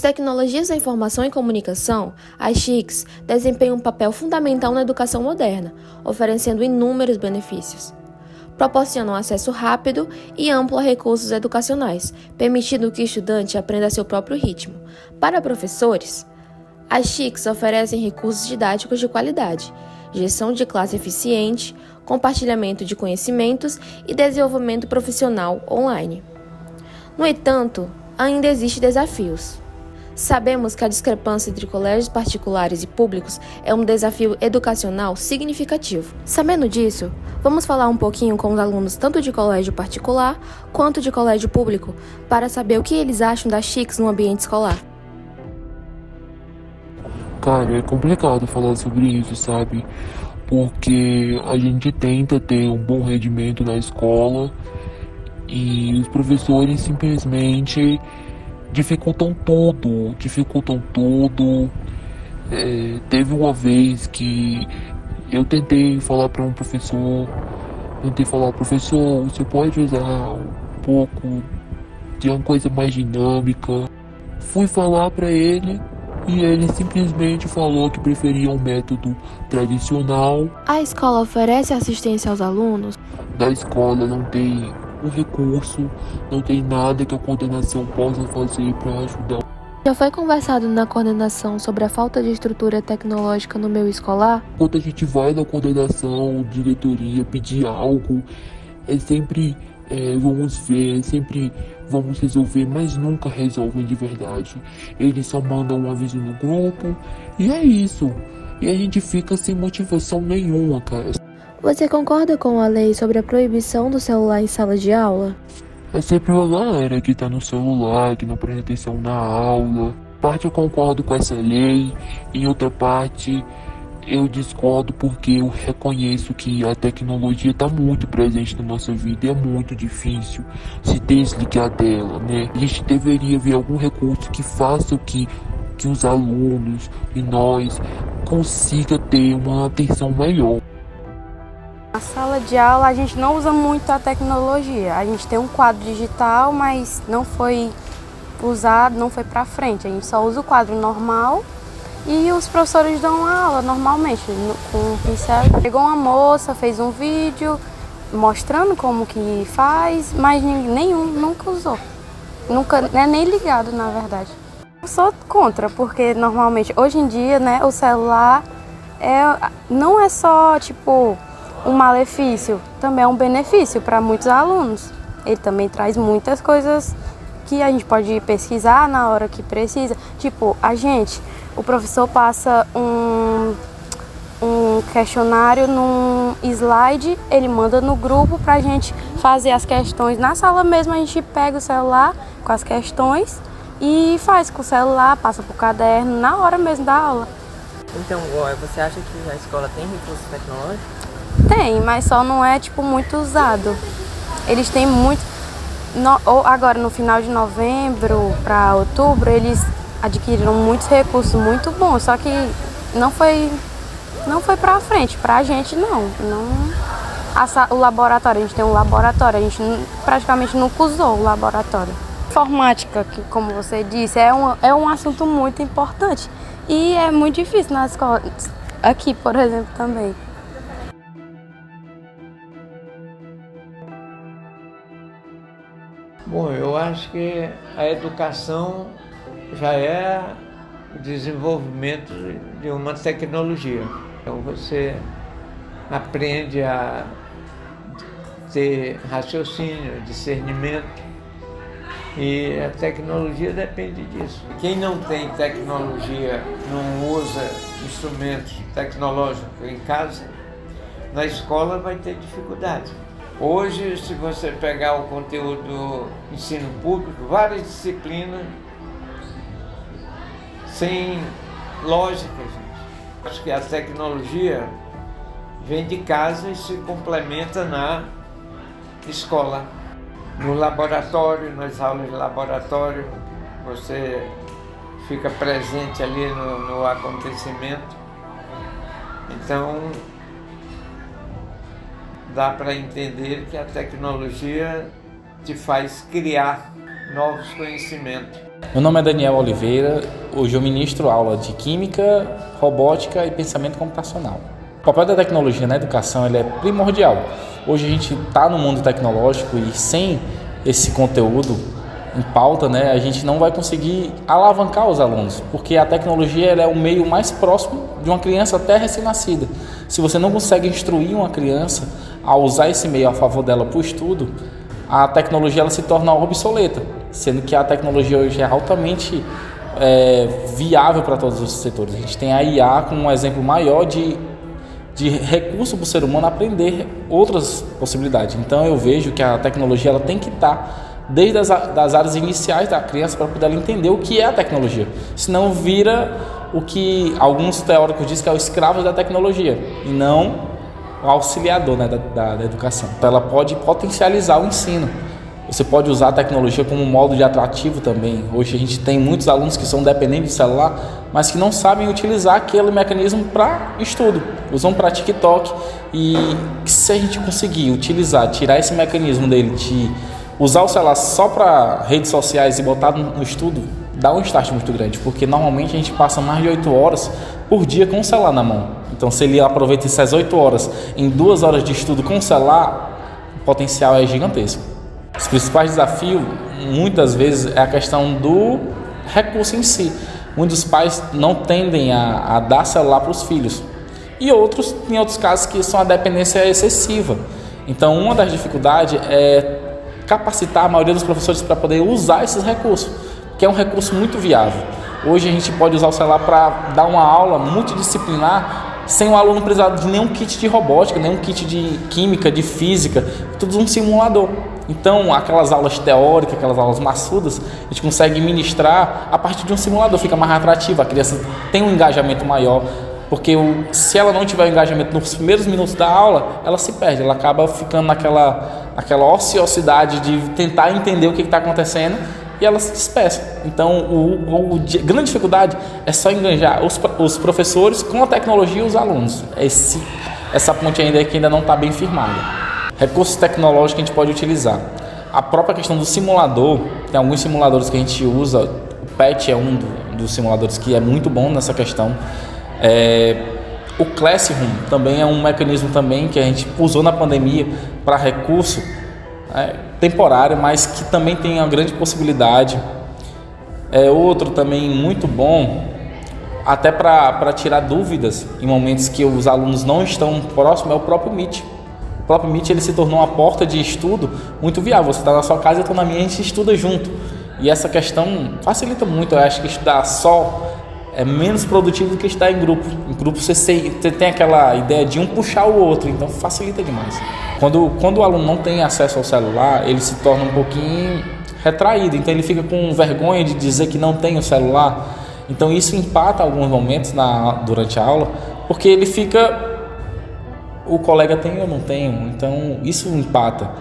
tecnologias da informação e comunicação, as TICs, desempenham um papel fundamental na educação moderna, oferecendo inúmeros benefícios. Proporcionam acesso rápido e amplo a recursos educacionais, permitindo que o estudante aprenda a seu próprio ritmo. Para professores, as TICs oferecem recursos didáticos de qualidade, gestão de classe eficiente, compartilhamento de conhecimentos e desenvolvimento profissional online. No entanto, ainda existem desafios. Sabemos que a discrepância entre colégios particulares e públicos é um desafio educacional significativo. Sabendo disso, vamos falar um pouquinho com os alunos tanto de colégio particular quanto de colégio público para saber o que eles acham das TICs no ambiente escolar. Cara, é complicado falar sobre isso, sabe? Porque a gente tenta ter um bom rendimento na escola e os professores simplesmente dificultam tudo. Teve uma vez que eu tentei falar para um professor, você pode usar um pouco de uma coisa mais dinâmica. Fui falar para ele e ele simplesmente falou que preferia um método tradicional. A escola oferece assistência aos alunos? Da escola não tem um recurso, não tem nada que a coordenação possa fazer para ajudar. Já foi conversado na coordenação sobre a falta de estrutura tecnológica no meio escolar? Quando a gente vai na coordenação, diretoria, pedir algo, é sempre vamos ver, sempre vamos resolver, mas nunca resolvem de verdade. Eles só mandam um aviso no grupo e é isso. E a gente fica sem motivação nenhuma, cara. Você concorda com a lei sobre a proibição do celular em sala de aula? É sempre uma galera que tá no celular, que não presta atenção na aula. Parte eu concordo com essa lei, em outra parte eu discordo porque eu reconheço que a tecnologia está muito presente na nossa vida e é muito difícil se desligar dela, né? A gente deveria ver algum recurso que faça que os alunos e nós consiga ter uma atenção melhor. Na sala de aula a gente não usa muito a tecnologia. A gente tem um quadro digital, mas não foi usado, não foi para frente. A gente só usa o quadro normal e os professores dão a aula normalmente, com um pincel. Chegou uma moça, fez um vídeo mostrando como que faz, mas nenhum nunca usou. Nunca, nem ligado, na verdade. Eu sou contra, porque normalmente, hoje em dia, né, o celular não é só, tipo, um malefício, também é um benefício para muitos alunos. Ele também traz muitas coisas que a gente pode pesquisar na hora que precisa. Tipo, o professor passa um questionário num slide, ele manda no grupo pra gente fazer as questões. Na sala mesmo a gente pega o celular com as questões e faz com o celular, passa pro caderno, na hora mesmo da aula. Então, você acha que a escola tem recursos tecnológicos? Tem, mas só não é tipo muito usado. Eles têm muito. Agora no final de novembro para outubro eles adquiriram muitos recursos muito bons, só que não foi para frente, pra gente não. O laboratório, a gente tem um laboratório, a gente praticamente nunca usou o laboratório. Informática, que como você disse, é um assunto muito importante e é muito difícil na escola, aqui por exemplo também. Bom, eu acho que a educação já é o desenvolvimento de uma tecnologia. Então você aprende a ter raciocínio, discernimento, e a tecnologia depende disso. Quem não tem tecnologia, não usa instrumentos tecnológicos em casa, na escola vai ter dificuldade. Hoje, se você pegar o conteúdo do ensino público, várias disciplinas sem lógica, gente. Acho que a tecnologia vem de casa e se complementa na escola. No laboratório, nas aulas de laboratório, você fica presente ali no acontecimento. Então, dá para entender que a tecnologia te faz criar novos conhecimentos. Meu nome é Daniel Oliveira, hoje eu ministro aula de Química, Robótica e Pensamento Computacional. O papel da tecnologia na educação ele é primordial. Hoje a gente está no mundo tecnológico e sem esse conteúdo em pauta, né, a gente não vai conseguir alavancar os alunos, porque a tecnologia ela é o meio mais próximo de uma criança até recém-nascida. Se você não consegue instruir uma criança a usar esse meio a favor dela para o estudo, a tecnologia ela se torna obsoleta, sendo que a tecnologia hoje é altamente viável para todos os setores. A gente tem a IA como um exemplo maior de recurso para o ser humano aprender outras possibilidades. Então eu vejo que a tecnologia ela tem que estar desde das áreas iniciais da criança para poder ela entender o que é a tecnologia. Senão vira o que alguns teóricos dizem que é o escravo da tecnologia e não o auxiliador, né, da educação. Então ela pode potencializar o ensino. Você pode usar a tecnologia como um modo de atrativo também. Hoje a gente tem muitos alunos que são dependentes de celular, mas que não sabem utilizar aquele mecanismo para estudo. Usam para TikTok e se a gente conseguir utilizar, tirar esse mecanismo dele de usar o celular só para redes sociais e botar no estudo, dá um start muito grande, porque normalmente a gente passa mais de 8 horas por dia com o celular na mão. Então se ele aproveita essas 8 horas em 2 horas de estudo com o celular, o potencial é gigantesco. Os principais desafios, muitas vezes, é a questão do recurso em si. Muitos pais não tendem a dar celular para os filhos. E outros, em outros casos, que são a dependência excessiva. Então, uma das dificuldades é capacitar a maioria dos professores para poder usar esses recursos, que é um recurso muito viável. Hoje a gente pode usar o celular para dar uma aula multidisciplinar sem o aluno precisar de nenhum kit de robótica, nenhum kit de química, de física, tudo um simulador. Então, aquelas aulas teóricas, aquelas aulas maçudas, a gente consegue ministrar a partir de um simulador, fica mais atrativo, a criança tem um engajamento maior, porque se ela não tiver engajamento nos primeiros minutos da aula, ela se perde, ela acaba ficando naquela ociosidade de tentar entender o que está acontecendo e ela se dispersa. Então, a grande dificuldade é só engajar os professores com a tecnologia e os alunos. Essa ponte ainda não está bem firmada. Recursos tecnológicos que a gente pode utilizar. A própria questão do simulador, tem alguns simuladores que a gente usa, o PET é um dos simuladores que é muito bom nessa questão. O Classroom também é um mecanismo também que a gente usou na pandemia para recurso temporário, mas que também tem uma grande possibilidade. Outro também muito bom, até para tirar dúvidas em momentos que os alunos não estão próximos, é o próprio Meet. O próprio Meet ele se tornou uma porta de estudo muito viável. Você está na sua casa, eu estou na minha, a gente estuda junto. E essa questão facilita muito. Eu acho que estudar só é menos produtivo do que estar em grupo. Em grupo você tem aquela ideia de um puxar o outro, então facilita demais. Quando o aluno não tem acesso ao celular, ele se torna um pouquinho retraído, então ele fica com vergonha de dizer que não tem o celular. Então isso empata alguns momentos durante a aula, porque ele fica... O colega tem ou não tem, então isso empata.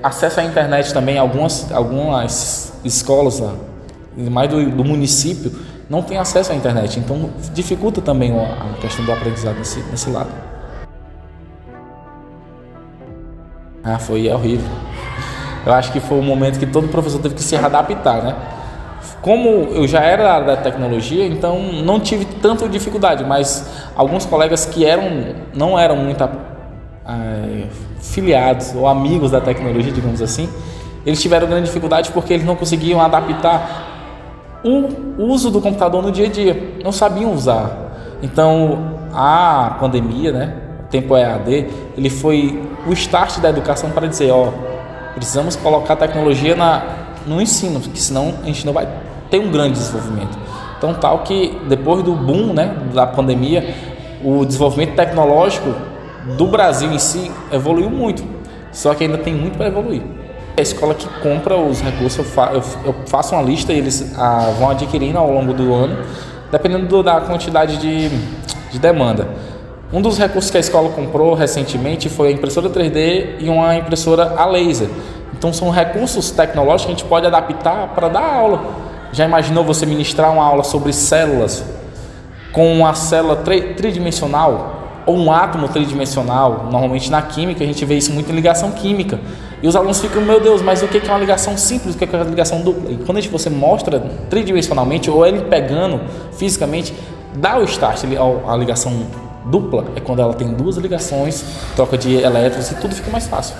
Acesso à internet também, algumas escolas lá, mais do município, não tem acesso à internet, então dificulta também a questão do aprendizado nesse lado. Foi horrível. Eu acho que foi um momento que todo professor teve que se adaptar, né? Como eu já era da área da tecnologia, então não tive tanta dificuldade, mas alguns colegas que não eram muito filiados ou amigos da tecnologia, digamos assim, eles tiveram grande dificuldade porque eles não conseguiam adaptar o uso do computador no dia a dia, não sabiam usar. Então a pandemia, né, o tempo EAD, ele foi o start da educação para dizer, precisamos colocar a tecnologia no ensino, porque senão a gente não vai ter um grande desenvolvimento. Então, tal que depois do boom, né, da pandemia, o desenvolvimento tecnológico do Brasil em si evoluiu muito, só que ainda tem muito para evoluir. A escola que compra os recursos, eu faço uma lista e eles vão adquirindo ao longo do ano, dependendo da quantidade de demanda. Um dos recursos que a escola comprou recentemente foi a impressora 3D e uma impressora a laser. Então são recursos tecnológicos que a gente pode adaptar para dar aula. Já imaginou você ministrar uma aula sobre células com uma célula tridimensional? ou um átomo tridimensional. Normalmente na química a gente vê isso muito em ligação química. E os alunos ficam, meu Deus, mas o que é uma ligação simples, o que é uma ligação dupla? E quando você mostra tridimensionalmente, ou ele pegando fisicamente, dá o start. A ligação dupla é quando ela tem duas ligações, troca de elétrons e tudo fica mais fácil.